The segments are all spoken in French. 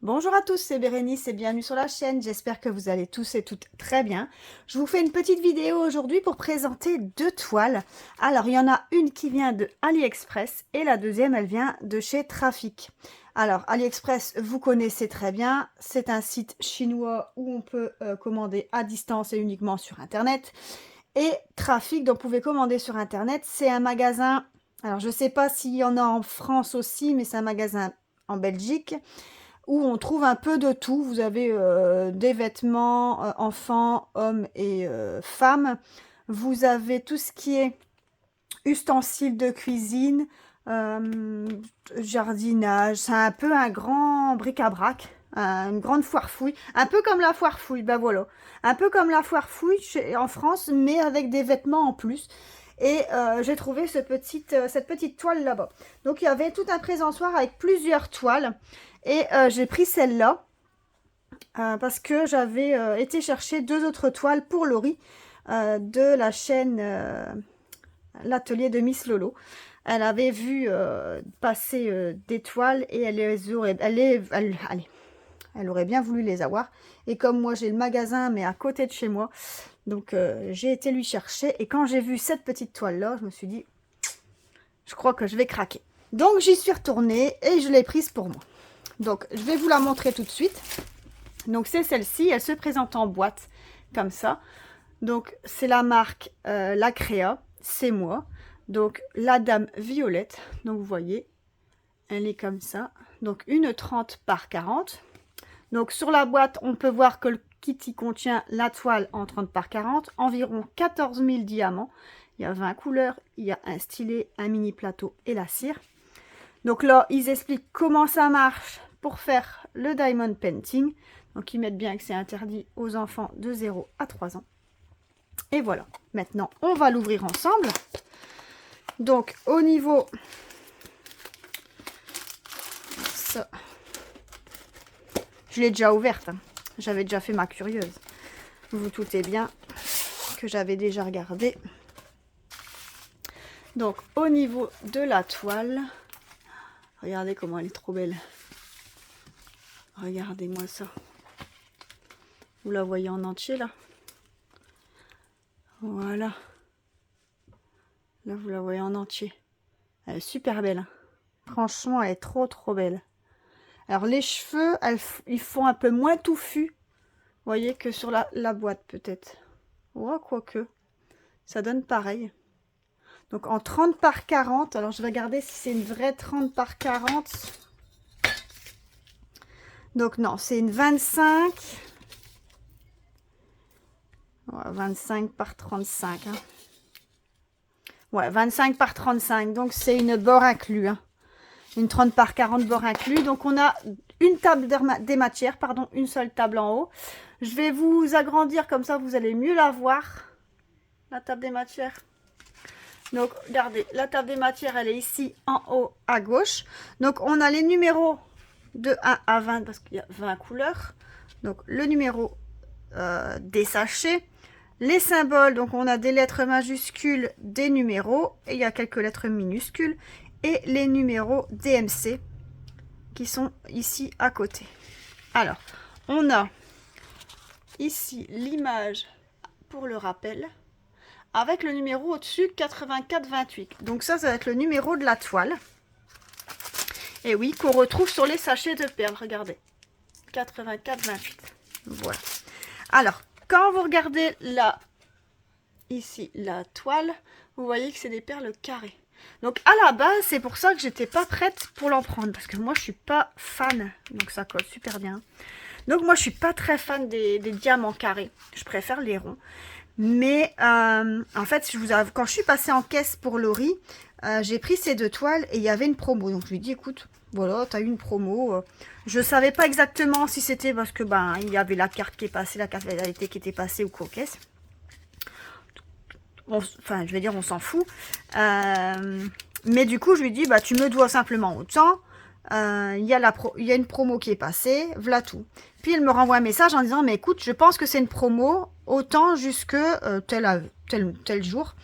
Bonjour à tous, c'est Bérénice et bienvenue sur la chaîne. J'espère que vous allez tous et toutes très bien. Je vous fais une petite vidéo aujourd'hui pour présenter deux toiles. Alors, il y en a une qui vient de AliExpress et la deuxième, elle vient de chez Trafic. Alors, AliExpress, vous connaissez très bien. C'est un site chinois où on peut commander à distance et uniquement sur Internet. Et Trafic, donc vous pouvez commander sur Internet, c'est un magasin. Alors, je ne sais pas s'il y en a en France aussi, mais c'est un magasin en Belgique où on trouve un peu de tout. Vous avez des vêtements enfants, hommes et femmes. Vous avez tout ce qui est ustensiles de cuisine, jardinage. C'est un peu un grand bric-à-brac, une grande foire fouille. Un peu comme la foire fouille, ben voilà. Un peu comme la foire fouille en France, mais avec des vêtements en plus. Et j'ai trouvé cette petite toile là-bas. Donc il y avait tout un présentoir avec plusieurs toiles. Et j'ai pris celle-là parce que j'avais été chercher deux autres toiles pour Laurie de la chaîne L'Atelier de Miss Lolo. Elle avait vu passer des toiles et elle aurait bien voulu les avoir. Et comme moi j'ai le magasin mais à côté de chez moi, donc j'ai été lui chercher. Et quand j'ai vu cette petite toile-là, je me suis dit, je crois que je vais craquer. Donc j'y suis retournée et je l'ai prise pour moi. Donc, je vais vous la montrer tout de suite. Donc, c'est celle-ci. Elle se présente en boîte, comme ça. Donc, c'est la marque La Créa. C'est moi. Donc, la dame violette. Donc, vous voyez, elle est comme ça. Donc, une 30 par 40. Donc, sur la boîte, on peut voir que le kit contient la toile en 30 par 40. Environ 14 000 diamants. Il y a 20 couleurs. Il y a un stylet, un mini plateau et la cire. Donc là, ils expliquent comment ça marche pour faire le diamond painting. Donc ils mettent bien que c'est interdit aux enfants de 0 à 3 ans. Et voilà. Maintenant, on va l'ouvrir ensemble. Donc au niveau... Ça... Je l'ai déjà ouverte. Hein. J'avais déjà fait ma curieuse. Vous vous doutez bien que j'avais déjà regardé. Donc au niveau de la toile... Regardez comment elle est trop belle. Regardez-moi ça. Vous la voyez en entier là? Voilà. Là, vous la voyez en entier. Elle est super belle. Hein. Franchement, elle est trop belle. Alors, les cheveux, ils font un peu moins touffus. Vous voyez que sur la boîte peut-être. Ouais, quoique. Ça donne pareil. Donc, en 30 par 40. Alors, je vais regarder si c'est une vraie 30 par 40. Donc, non, c'est une 25. Ouais, 25 par 35. Hein. Ouais, 25 par 35. Donc, c'est une bord inclus. Hein. Une 30 par 40 bord inclus. Donc, on a une table des matières. Pardon, une seule table en haut. Je vais vous agrandir comme ça, vous allez mieux la voir. La table des matières. Donc, regardez, la table des matières, elle est ici en haut à gauche. Donc, on a les numéros de 1 à 20 parce qu'il y a 20 couleurs. Donc, le numéro des sachets. Les symboles, donc on a des lettres majuscules, des numéros, et il y a quelques lettres minuscules, et les numéros DMC qui sont ici à côté. Alors, on a ici l'image pour le rappel, avec le numéro au-dessus 8428. Donc ça va être le numéro de la toile. Et oui, qu'on retrouve sur les sachets de perles, regardez. 8428. Voilà. Alors, quand vous regardez là, ici, la toile, vous voyez que c'est des perles carrées. Donc, à la base, c'est pour ça que j'étais pas prête pour l'en prendre. Parce que moi, je suis pas fan. Donc, ça colle super bien. Donc, moi, je suis pas très fan des diamants carrés. Je préfère les ronds. Mais, en fait, quand je suis passée en caisse pour Laurie, j'ai pris ces deux toiles et il y avait une promo. Donc, je lui ai dit, écoute, voilà, tu as eu une promo. Je savais pas exactement si c'était parce que il y avait la carte qui est passée, la carte fidélité qui était passée ou quoi caisse. Enfin, je vais dire, on s'en fout. Mais du coup, je lui dis, tu me dois simplement autant. Il y a une promo qui est passée, voilà tout. Puis il me renvoie un message en disant, mais écoute, je pense que c'est une promo autant jusque tel jour.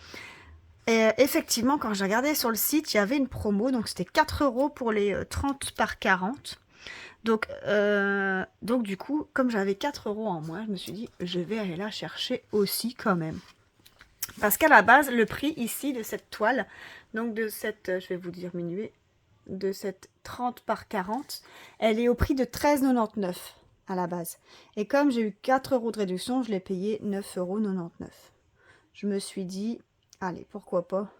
Et effectivement, quand j'ai regardé sur le site, il y avait une promo, donc c'était 4 € pour les 30 par 40. Donc du coup, comme j'avais 4 € en moins, je me suis dit, je vais aller la chercher aussi quand même. Parce qu'à la base, le prix ici de cette toile, donc de cette, je vais vous diminuer, de cette 30 par 40, elle est au prix de 13,99 € à la base. Et comme j'ai eu 4 € de réduction, je l'ai payé 9,99 €. Je me suis dit, allez, pourquoi pas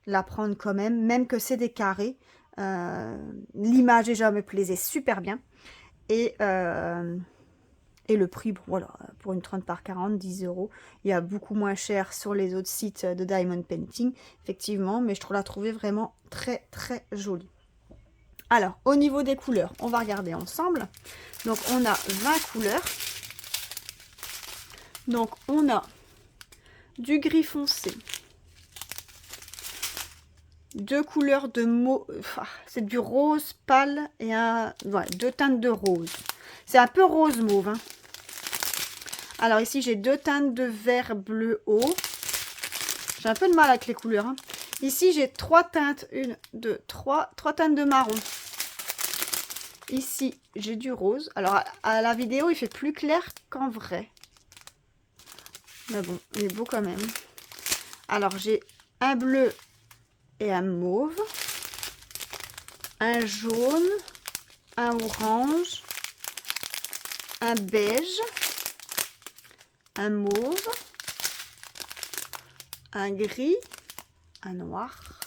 la prendre quand même, même que c'est des carrés. L'image déjà me plaisait super bien. Et le prix, bon, voilà, pour une 30 par 40, 10 €. Il y a beaucoup moins cher sur les autres sites de Diamond Painting, effectivement, mais je la trouvais vraiment très très jolie. Alors, au niveau des couleurs, on va regarder ensemble. Donc, on a 20 couleurs. Donc, on a du gris foncé, deux couleurs de c'est du rose pâle et deux teintes de rose. C'est un peu rose mauve, hein. Alors ici j'ai deux teintes de vert bleu haut. J'ai un peu de mal avec les couleurs, hein. Ici j'ai trois teintes, trois teintes de marron. Ici j'ai du rose. Alors à la vidéo il fait plus clair qu'en vrai. Mais bon, il est beau quand même. Alors j'ai un bleu et un mauve, un jaune, un orange, un beige, un mauve, un gris, un noir.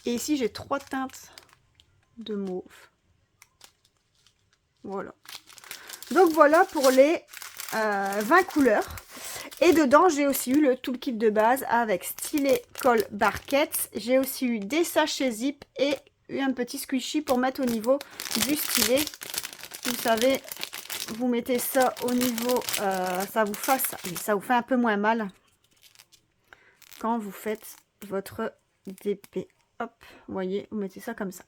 Et ici j'ai trois teintes de mauve. Voilà. Donc voilà pour les 20 couleurs. Et dedans, j'ai aussi eu le toolkit de base avec stylet, colle, barquette. J'ai aussi eu des sachets zip et eu un petit squishy pour mettre au niveau du stylet. Vous savez, vous mettez ça au niveau, ça vous fait un peu moins mal quand vous faites votre DP. Hop, vous voyez, vous mettez ça comme ça.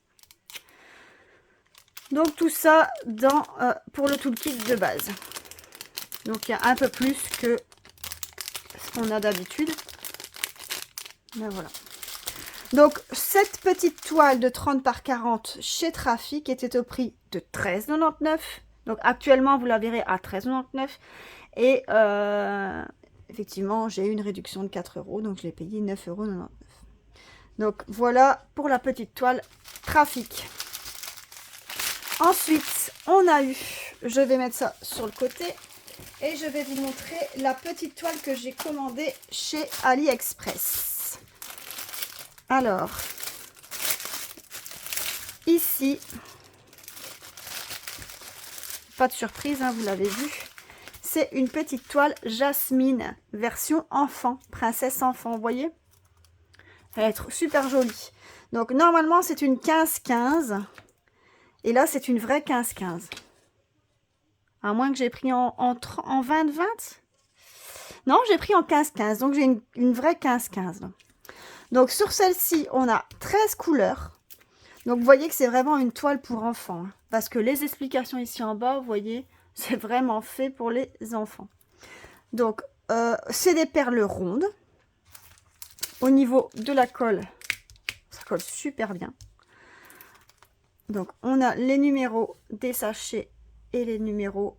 Donc tout ça pour le toolkit de base. Donc il y a un peu plus que ce qu'on a d'habitude. Ben voilà. Donc cette petite toile de 30 par 40 chez Trafic était au prix de 13,99 €. Donc actuellement vous la verrez à 13,99 €. Et effectivement j'ai eu une réduction de 4 €. Donc je l'ai payé 9,99 €. Donc voilà pour la petite toile Trafic. Ensuite on a eu, je vais mettre ça sur le côté. Et je vais vous montrer la petite toile que j'ai commandée chez AliExpress. Alors, ici, pas de surprise, hein, vous l'avez vu. C'est une petite toile Jasmine, version enfant, princesse enfant, vous voyez? Elle va être super jolie. Donc, normalement, c'est une 15-15. Et là, c'est une vraie 15-15. À moins que j'ai pris en 20-20. Non, j'ai pris en 15-15. Donc, j'ai une vraie 15-15. Donc, sur celle-ci, on a 13 couleurs. Donc, vous voyez que c'est vraiment une toile pour enfants. Hein, parce que les explications ici en bas, vous voyez, c'est vraiment fait pour les enfants. Donc, c'est des perles rondes. Au niveau de la colle, ça colle super bien. Donc, on a les numéros des sachets et les numéros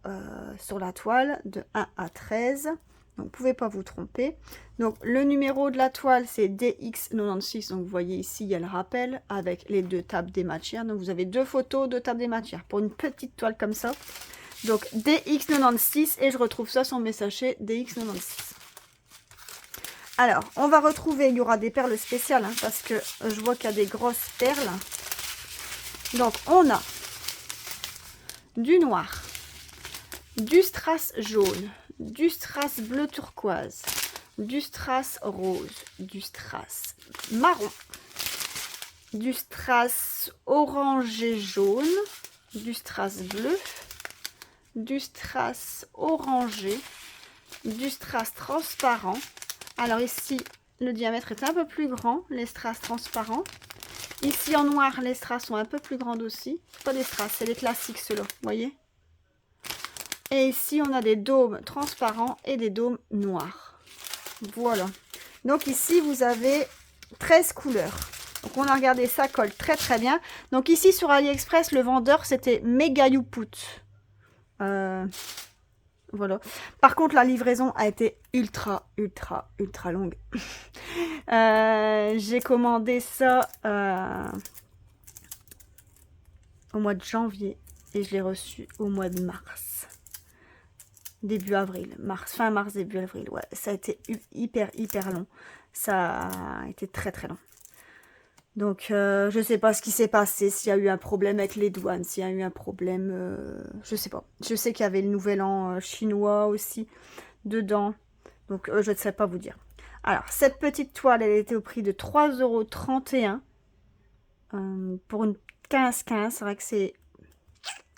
sur la toile de 1 à 13. Donc, vous ne pouvez pas vous tromper. Donc, le numéro de la toile, c'est DX96. Donc, vous voyez ici, il y a le rappel avec les deux tables des matières. Donc, vous avez deux photos de tables des matières pour une petite toile comme ça. Donc, DX96 et je retrouve ça sur mes sachets DX96. Alors, on va retrouver, il y aura des perles spéciales hein, parce que je vois qu'il y a des grosses perles. Donc, on a du noir, du strass jaune, du strass bleu turquoise, du strass rose, du strass marron, du strass orangé jaune, du strass bleu, du strass orangé, du strass transparent. Alors ici, le diamètre est un peu plus grand, les strass transparents. Ici en noir, les strass sont un peu plus grandes aussi. Pas des strass, c'est les classiques ceux-là, vous voyez. Et ici, on a des dômes transparents et des dômes noirs. Voilà. Donc ici, vous avez 13 couleurs. Donc on a regardé, ça colle très très bien. Donc ici sur AliExpress, le vendeur c'était Mega Youput. Voilà. Par contre, la livraison a été ultra longue. J'ai commandé ça au mois de janvier et je l'ai reçu au mois de mars. Début avril. Fin mars, début avril. Ouais, ça a été hyper long. Ça a été très long. Donc, je sais pas ce qui s'est passé, s'il y a eu un problème avec les douanes, s'il y a eu un problème, je sais pas. Je sais qu'il y avait le nouvel an chinois aussi dedans, donc je ne sais pas vous dire. Alors, cette petite toile, elle était au prix de 3,31 € pour une 15-15. C'est vrai que c'est,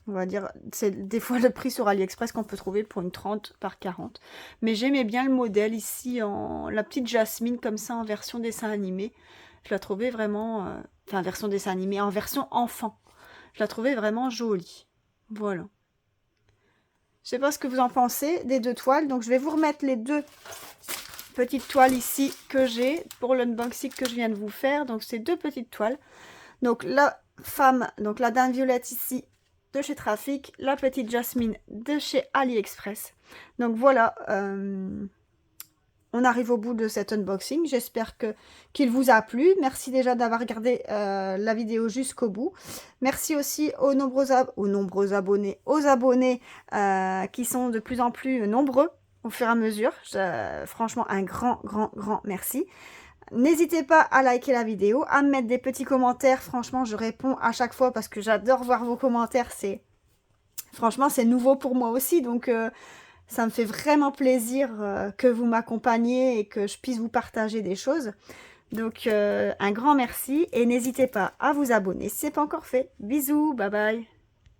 on va dire, c'est des fois le prix sur AliExpress qu'on peut trouver pour une 30 par 40. Mais j'aimais bien le modèle ici, la petite Jasmine comme ça en version dessin animé. Je la trouvais vraiment, enfin version dessin animé, en version enfant. Je la trouvais vraiment jolie. Voilà. Je sais pas ce que vous en pensez des deux toiles. Donc je vais vous remettre les deux petites toiles ici que j'ai pour l'unboxing que je viens de vous faire. Donc c'est deux petites toiles. Donc la femme, donc la dame violette ici de chez Trafic, la petite Jasmine de chez AliExpress. Donc voilà. On arrive au bout de cet unboxing. J'espère qu'il vous a plu. Merci déjà d'avoir regardé la vidéo jusqu'au bout. Merci aussi aux nombreux abonnés, qui sont de plus en plus nombreux au fur et à mesure. Franchement, un grand merci. N'hésitez pas à liker la vidéo, à me mettre des petits commentaires. Franchement, je réponds à chaque fois parce que j'adore voir vos commentaires. Franchement, c'est nouveau pour moi aussi. Donc, ça me fait vraiment plaisir que vous m'accompagniez et que je puisse vous partager des choses. Donc, un grand merci et n'hésitez pas à vous abonner si ce n'est pas encore fait. Bisous, bye bye.